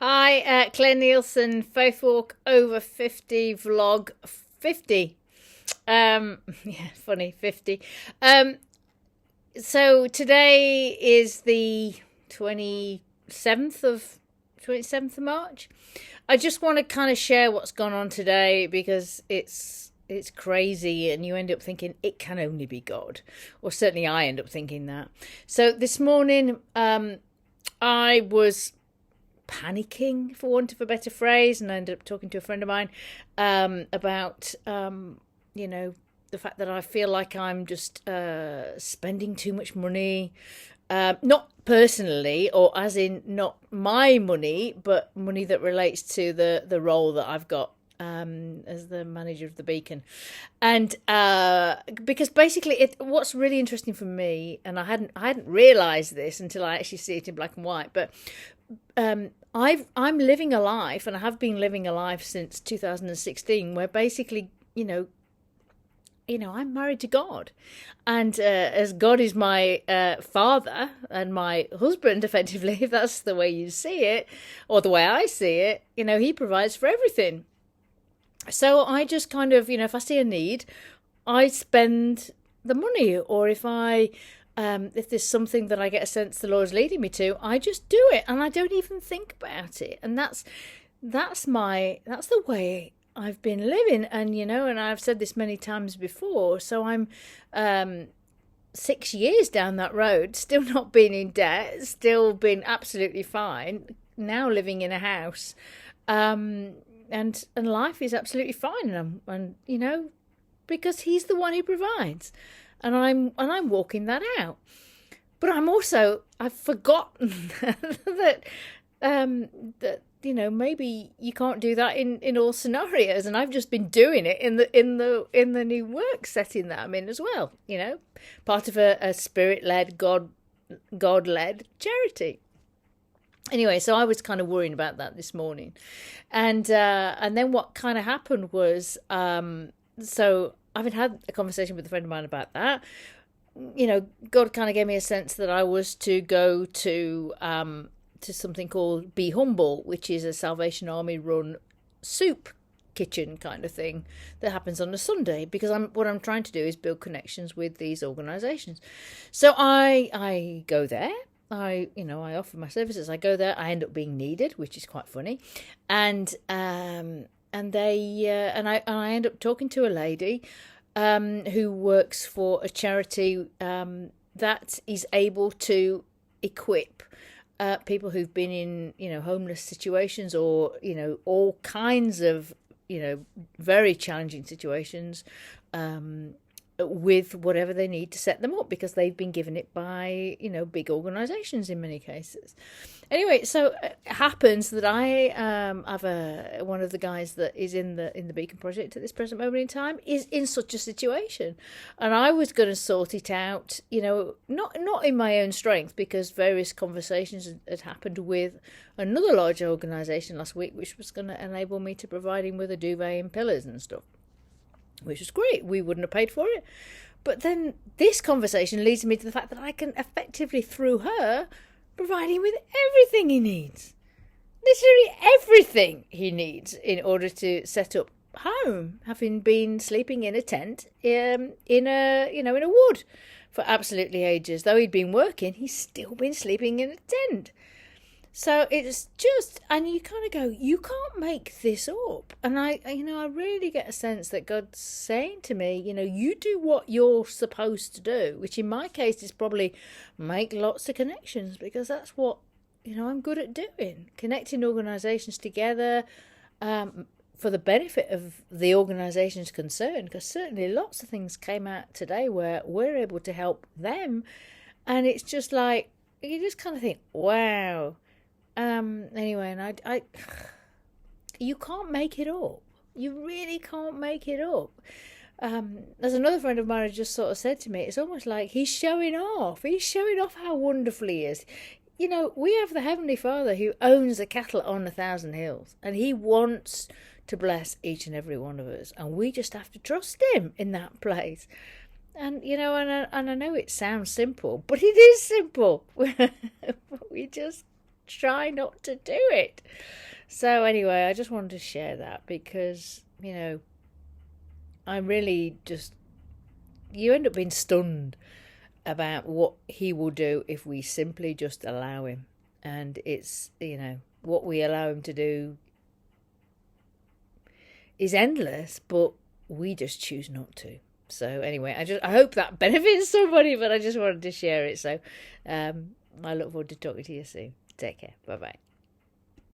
Hi, Claire Nielsen, Faith Walk over 50 vlog 50. Yeah, funny 50. Um, so today is the 27th of 27th of March. I just want to kind of share what's gone on today because it's crazy and you end up thinking it can only be God, or certainly I end up thinking that. So this morning, I was panicking, for want of a better phrase, and I ended up talking to a friend of mine about you know the fact that I feel like I'm just spending too much money, not personally, or as in not my money, but money that relates to the role that I've got as the manager of the Beacon, and because basically, what's really interesting for me, and I hadn't realised this until I actually see it in black and white, but I'm living a life, and I have been living a life since 2016, where basically, I'm married to God, and as God is my father and my husband, effectively, if that's the way you see it, or the way I see it, He provides for everything. So I just kind of, if I see a need, I spend the money, or if there's something that I get a sense the Lord's leading me to, I just do it, and I don't even think about it. And that's the way I've been living. And and I've said this many times before. So I'm 6 years down that road, still not being in debt, still been absolutely fine. Now living in a house, and life is absolutely fine. And because He's the one who provides, and I'm walking that out. But I've forgotten that maybe you can't do that in all scenarios, and I've just been doing it in the new work setting that I'm in as well. Part of a spirit led, God led charity. Anyway, so I was kind of worrying about that this morning, and then what kind of happened was, so I've had a conversation with a friend of mine about that. God kind of gave me a sense that I was to go to something called Be Humble, which is a Salvation Army run soup kitchen kind of thing that happens on a Sunday, because what I'm trying to do is build connections with these organisations. So I go there. I offer my services. I go there. I end up being needed, which is quite funny, and they and I end up talking to a lady who works for a charity that is able to equip people who've been in homeless situations, or all kinds of very challenging situations, with whatever they need to set them up, because they've been given it by big organisations in many cases. Anyway, so it happens that I have one of the guys that is in the Beacon Project at this present moment in time is in such a situation, and I was going to sort it out, not in my own strength, because various conversations had happened with another large organisation last week, which was going to enable me to provide him with a duvet and pillows and stuff, which was great. We wouldn't have paid for it. But then this conversation leads me to the fact that I can effectively, through her, provide him with everything he needs. Literally everything he needs in order to set up home, having been sleeping in a tent in a wood for absolutely ages. Though he'd been working, he's still been sleeping in a tent. So it's just, and you kind of go, you can't make this up. And I really get a sense that God's saying to me, you do what you're supposed to do, which in my case is probably make lots of connections, because that's what, I'm good at doing. Connecting organisations together for the benefit of the organisations concerned, because certainly lots of things came out today where we're able to help them. And it's just like, you just kind of think, wow. Anyway, and I you can't make it up. You really can't make it up. As another friend of mine just sort of said to me, it's almost like he's showing off. He's showing off how wonderful he is. We have the Heavenly Father who owns the cattle on 1,000 hills, and He wants to bless each and every one of us, and we just have to trust Him in that place. And and I know it sounds simple, but it is simple. We just try not to do it. So anyway, I just wanted to share that because, I'm really just, you end up being stunned about what he will do if we simply just allow him. And it's, what we allow him to do is endless, but we just choose not to. So anyway, I hope that benefits somebody, but I just wanted to share it. So I look forward to talking to you soon. Take care. Bye-bye.